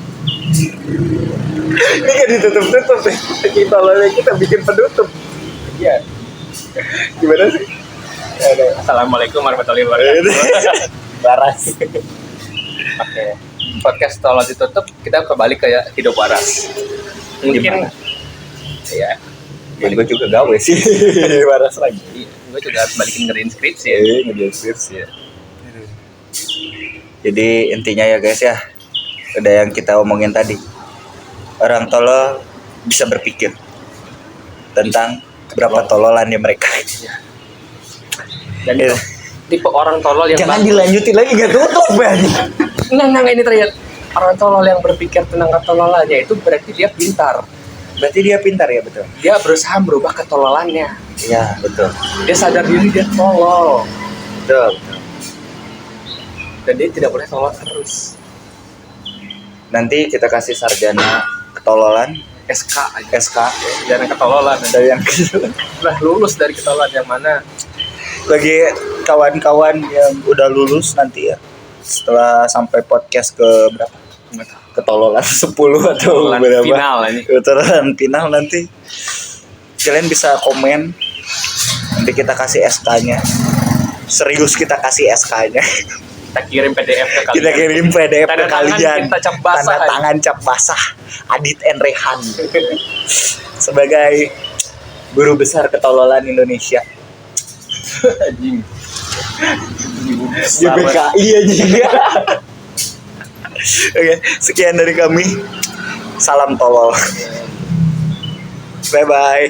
Ini kan ditutup-tutup nih. Kita tololnya kita bikin penutup. Iya. Gimana sih? Assalamualaikum warahmatullahi wabarakatuh. Waras. Oke. Podcast tolol ditutup, kita kembali ke hidup waras. Mungkin Gimana? ya. Ya gue juga gawe sih. Waras lagi. Iya, gue juga harus balikin ngerjain skripsi ya. Ngerjain skripsi ya. Jadi intinya ya guys ya, udah yang kita omongin tadi. Orang tolol bisa berpikir tentang berapa tololannya mereka. Dan itu tipe orang tolol yang Jangan dilanjutin lagi, gak tutup Bang. Enggak ini terlihat orang tolol yang berpikir tentang ketololannya itu berarti dia pintar. Berarti dia pintar ya, betul. Dia berusaha merubah ketololannya. Iya, betul. Dia sadar diri dia tolol Betul. dan dia tidak boleh tolol terus. Nanti kita kasih sarjana ketololan, SK aja. SK Jangan ketololan. dari yang Udah lulus dari ketololan yang mana? bagi kawan-kawan yang udah lulus nanti ya. Setelah sampai podcast ke berapa? Ketololan 10 atau Ketololan berapa? final ini. Ketololan final nanti. Kalian bisa komen. Nanti kita kasih SK-nya. Serius kita kasih SK-nya. Kita kirim PDF ke kalian. Kita kirim PDF Tanda ke tangan kalian. kita cap basah. Tanda tangan cap basah. Adit and Rehan. Sebagai guru besar ketololan Indonesia. Anjing. YBKI aja. Oke, sekian dari kami. Salam tolol. Bye bye.